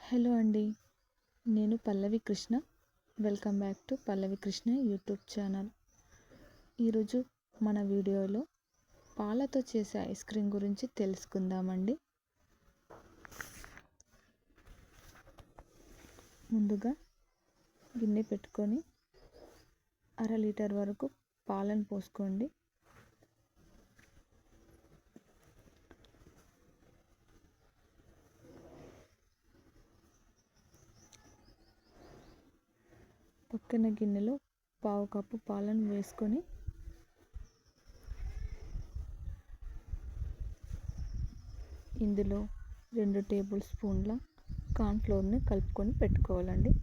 Hello అండి. నేను Pallavi Krishna. Welcome back to Pallavi Krishna YouTube channel. ఈరోజు మన వీడియోలో పాలతో చేసే ఐస్ క్రీమ్ గురించి తెలుసుకుందామండి. ముందుగా గిన్నె పెట్టుకొని 1/2 లీటర్ వరకు పాలను పోసుకోండి. పక్కన గిన్నెలో 1/2 కప్పు పాలను వేసుకొని ఇందులో 2 టేబుల్ స్పూన్ల కార్న్ఫ్లోర్ని కలుపుకొని పెట్టుకోవాలండి.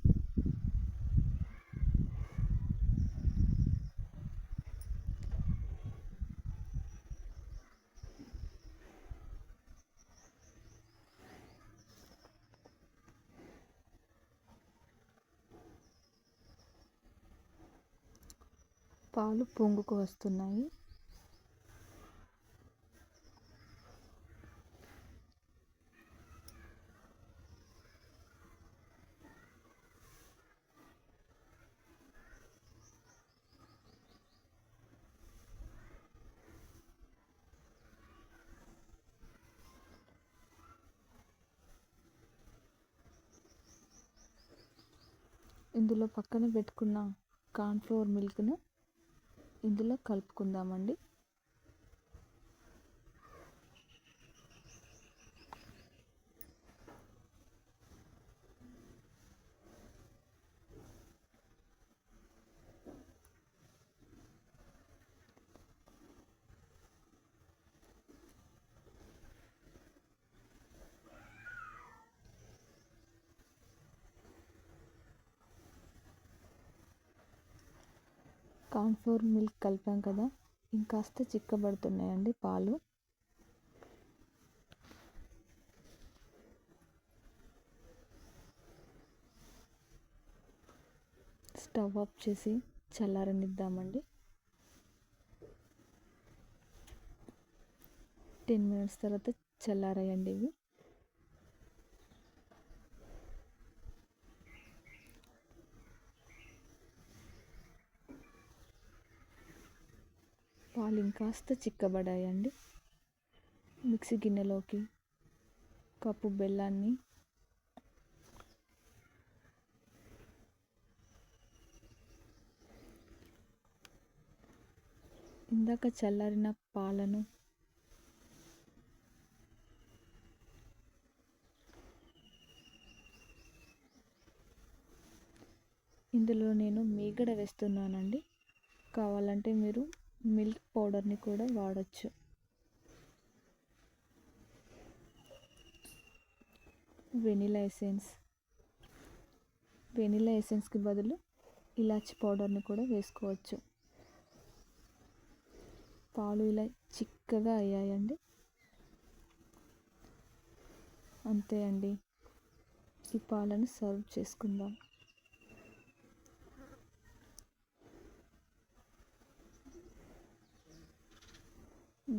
పాలు పొంగుకు వస్తున్నాయి. ఇందులో పక్కన పెట్టుకున్న కార్న్ఫ్లోర్ మిల్క్ను ఇందులో కలుపుకుందామండి. కార్న్ఫ్లోర్ మిల్క్ కలిపాం కదా, ఇంకాస్త చిక్కబడుతున్నాయండి పాలు. స్టవ్ ఆఫ్ చేసి చల్లారనిద్దామండి. 10 మినిట్స్ తర్వాత చల్లారాయండి ఇవి. పాలు ఇంకాస్త చిక్కబడాయండి. మిక్సీ గిన్నెలోకి కప్పు బెల్లాన్ని ఇందాక చల్లారిన పాలను ఇందులో నేను మీగడ వేస్తున్నానండి. కావాలంటే మీరు మిల్క్ పౌడర్ని కూడా వాడచ్చు. వెనిలా ఎసెన్స్కి బదులు ఇలాచి పౌడర్ని కూడా వేసుకోవచ్చు. పాలు ఇలా చిక్కగా అయ్యాయండి. అంతే అండి. ఈ పాలను సర్వ్ చేసుకుందాం.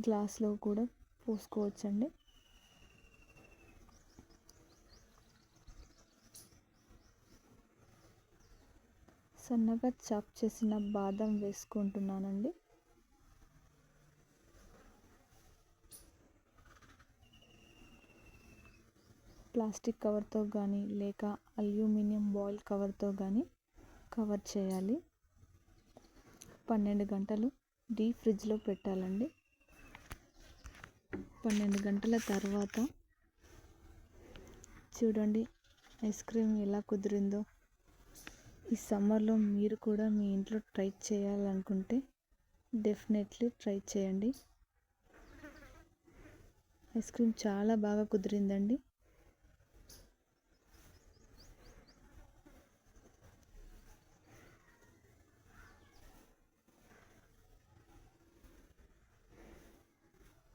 గ్లాస్లో కూడా పోసుకోవచ్చండి. సన్నగా చాప్ చేసిన బాదం వేసుకుంటున్నానండి. ప్లాస్టిక్ కవర్తో కానీ లేక అల్యూమినియం బాయిల్ కవర్తో కానీ కవర్ చేయాలి. 12 గంటలు డీప్ ఫ్రిడ్జ్లో పెట్టాలండి. 12 గంటల తర్వాత చూడండి ఐస్ క్రీమ్ ఎలా కుదిరిందో. ఈ సమ్మర్లో మీరు కూడా మీ ఇంట్లో ట్రై చేయాలనుకుంటే డెఫినెట్లీ ట్రై చేయండి. ఐస్ క్రీమ్ చాలా బాగా కుదిరిందండి.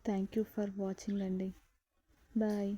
థ్యాంక్ యూ ఫర్ వాచింగ్ అండి. బాయ్.